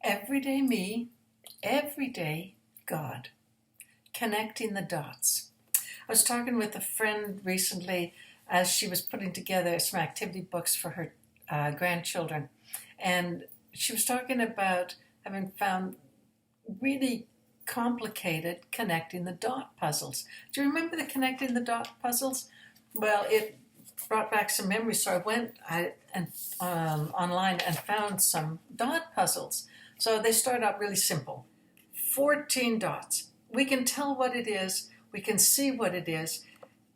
Everyday me, everyday God. Connecting the dots. I was talking with a friend recently as she was putting together some activity books for her grandchildren. And she was talking about having found really complicated connecting the dot puzzles. Do you remember the connecting the dot puzzles? Well, it brought back some memories, so I went online and found some dot puzzles. So they start out really simple. 14 dots. We can tell what it is. We can see what it is.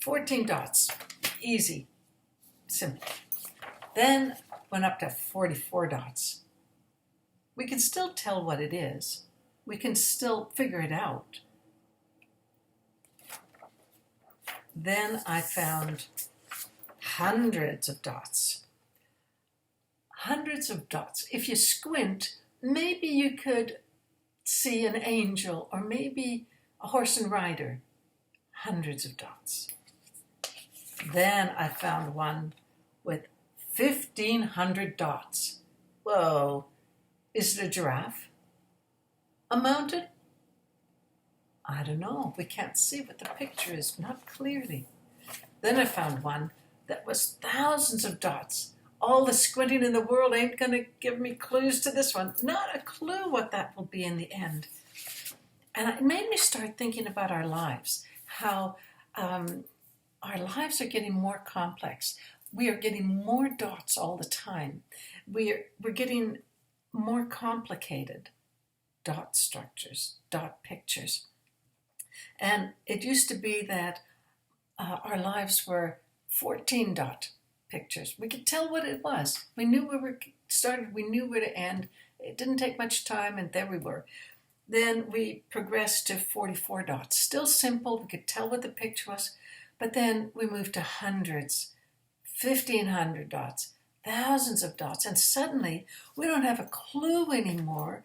14 dots. Easy. Simple. Then went up to 44 dots. We can still tell what it is. We can still figure it out. Then I found hundreds of dots. Hundreds of dots. If you squint, maybe you could see an angel or maybe a horse and rider. Hundreds of dots. Then I found one with 1,500 dots. Whoa, is it a giraffe? A mountain? I don't know. We can't see what the picture is, not clearly. Then I found one that was thousands of dots. All the squinting in the world ain't going to give me clues to this one. Not a clue what that will be in the end. And it made me start thinking about our lives, how our lives are getting more complex. We are getting more dots all the time. We're getting more complicated dot structures, dot pictures. And it used to be that our lives were 14 dot pictures. We could tell what it was. We knew where we started, we knew where to end. It didn't take much time, and there we were. Then we progressed to 44 dots. Still simple, we could tell what the picture was, but then we moved to hundreds, 1,500 dots, thousands of dots, and suddenly we don't have a clue anymore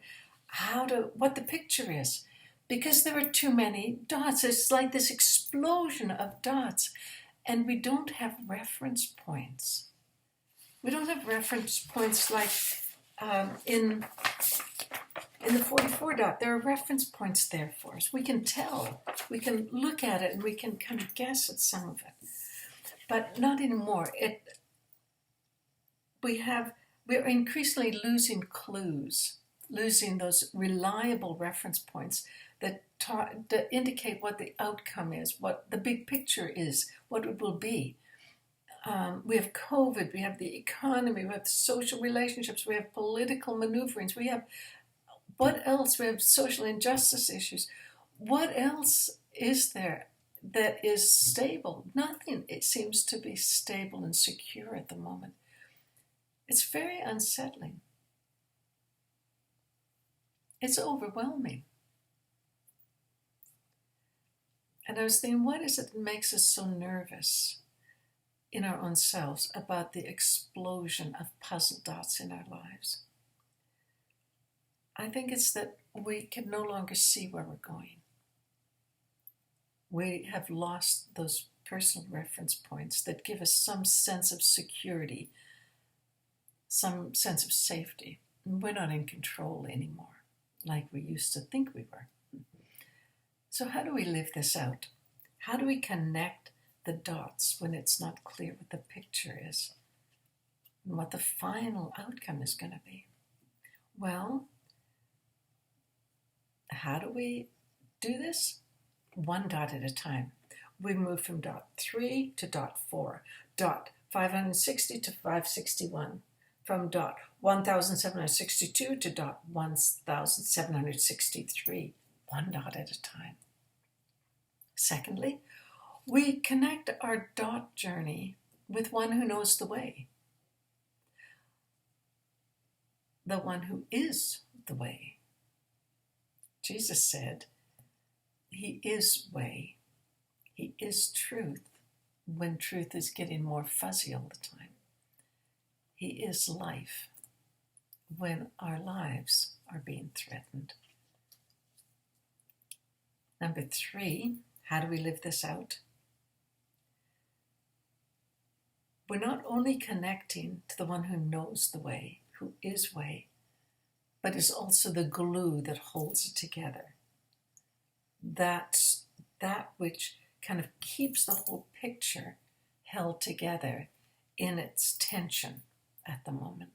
what the picture is, because there are too many dots. It's like this explosion of dots, and we don't have reference points. We don't have reference points like in the 44 dot. There are reference points there for us. We can tell. We can look at it and we can kind of guess at some of it. But not anymore. We're increasingly losing clues, losing those reliable reference points that indicate what the outcome is, what the big picture is, what it will be. We have COVID, we have the economy, we have social relationships, we have political maneuverings, what else? We have social injustice issues. What else is there that is stable? Nothing. It seems to be stable and secure at the moment. It's very unsettling. It's overwhelming. And I was thinking, what is it that makes us so nervous in our own selves about the explosion of puzzle dots in our lives? I think it's that we can no longer see where we're going. We have lost those personal reference points that give us some sense of security, some sense of safety. We're not in control anymore, like we used to think we were. So how do we live this out? How do we connect the dots when it's not clear what the picture is and what the final outcome is going to be? Well, how do we do this? One dot at a time. We move from dot 3 to dot 4, dot 560 to 561, from dot 1762 to dot 1763, one dot at a time. Secondly, we connect our dot journey with one who knows the way, the one who is the way. Jesus said, He is way. He is truth when truth is getting more fuzzy all the time. He is life when our lives are being threatened. Number 3, how do we live this out? We're not only connecting to the one who knows the way, who is way, but is also the glue that holds it together. That's that which kind of keeps the whole picture held together in its tension at the moment.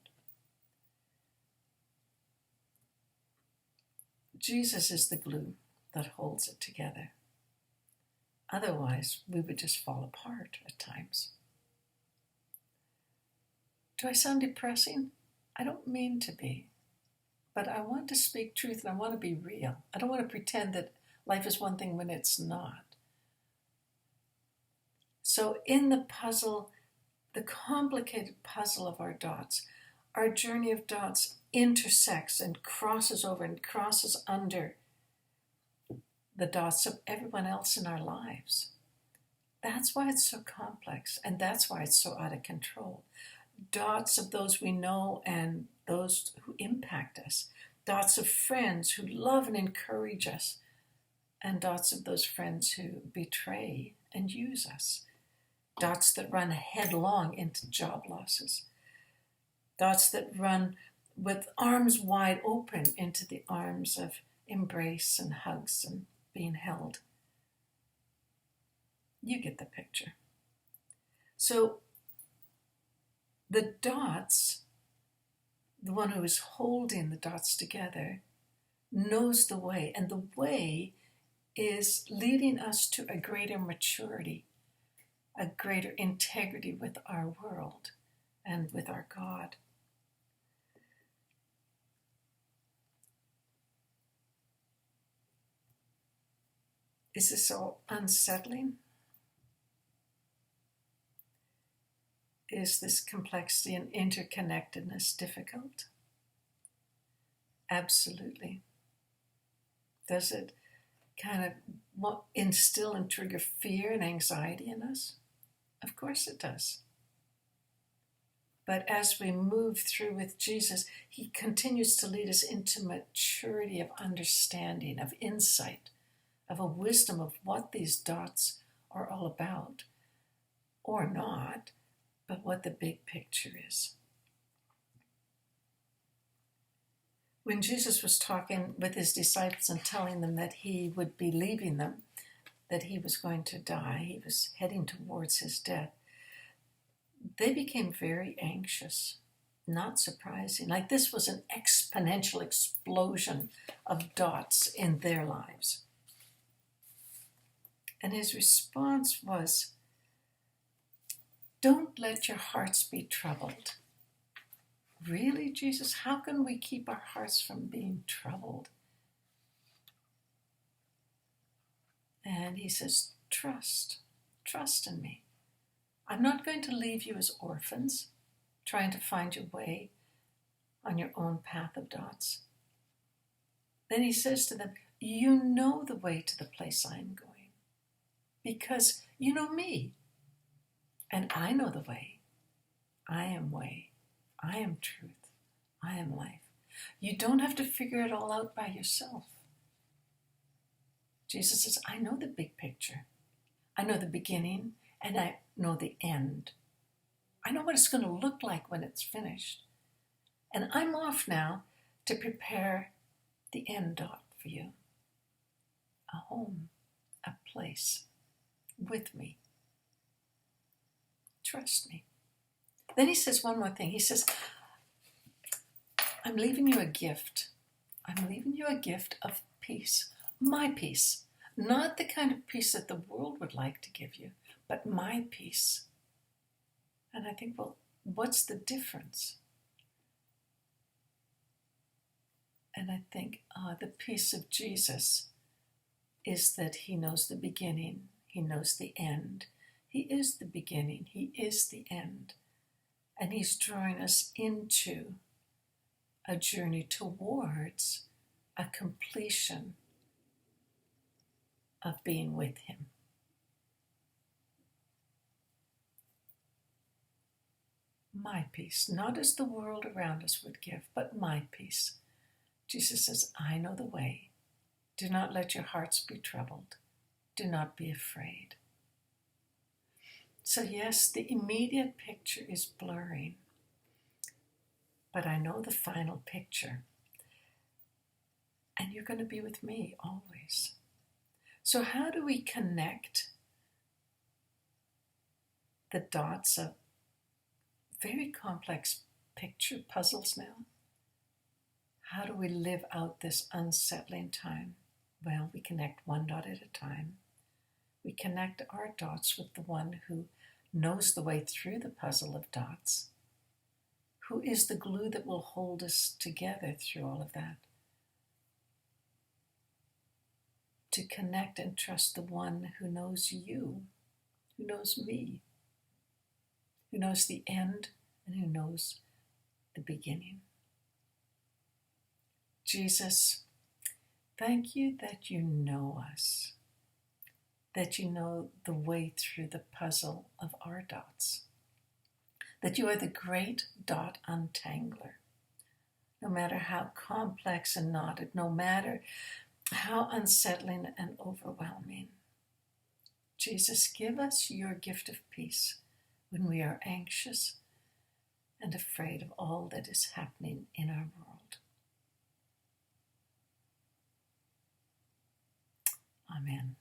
Jesus is the glue that holds it together. Otherwise, we would just fall apart at times. Do I sound depressing? I don't mean to be. But I want to speak truth and I want to be real. I don't want to pretend that life is one thing when it's not. So in the puzzle, the complicated puzzle of our dots, our journey of dots intersects and crosses over and crosses under the dots of everyone else in our lives. That's why it's so complex, and that's why it's so out of control. Dots of those we know and those who impact us. Dots of friends who love and encourage us, and dots of those friends who betray and use us. Dots that run headlong into job losses. Dots that run with arms wide open into the arms of embrace and hugs and being held. You get the picture. So the dots, the one who is holding the dots together, knows the way, and the way is leading us to a greater maturity, a greater integrity with our world and with our God. Is this all unsettling? Is this complexity and interconnectedness difficult? Absolutely. Does it kind of instill and trigger fear and anxiety in us? Of course it does. But as we move through with Jesus, he continues to lead us into maturity of understanding, of insight, of a wisdom of what these dots are all about, or not, but what the big picture is. When Jesus was talking with his disciples and telling them that he would be leaving them, that he was going to die, he was heading towards his death, they became very anxious. Not surprising. Like this was an exponential explosion of dots in their lives. And his response was, "Don't let your hearts be troubled." Really, Jesus? How can we keep our hearts from being troubled? And he says, trust in me. I'm not going to leave you as orphans, trying to find your way on your own path of dots. Then he says to them, you know the way to the place I'm going, because you know me, and I know the way. I am way, I am truth, I am life. You don't have to figure it all out by yourself. Jesus says, I know the big picture. I know the beginning, and I know the end. I know what it's going to look like when it's finished. And I'm off now to prepare the end dot for you. A home, a place, with me. Trust me. Then he says one more thing. He says, I'm leaving you a gift. I'm leaving you a gift of peace. My peace. Not the kind of peace that the world would like to give you, but my peace. And I think, well, what's the difference? And I think the peace of Jesus is that he knows the beginning, he knows the end. He is the beginning, he is the end. And he's drawing us into a journey towards a completion of being with him. My peace, not as the world around us would give, but my peace. Jesus says, I know the way. Do not let your hearts be troubled. Do not be afraid. So yes, the immediate picture is blurring, but I know the final picture. and you're going to be with me always. So how do we connect the dots of very complex picture puzzles now? How do we live out this unsettling time? Well, we connect one dot at a time. We connect our dots with the one who knows the way through the puzzle of dots, who is the glue that will hold us together through all of that. To connect and trust the one who knows you, who knows me, who knows the end and who knows the beginning. Jesus, thank you that you know us, that you know the way through the puzzle of our dots, that you are the great dot untangler. No matter how complex and knotted, no matter how unsettling and overwhelming. Jesus, give us your gift of peace when we are anxious and afraid of all that is happening in our world. Amen.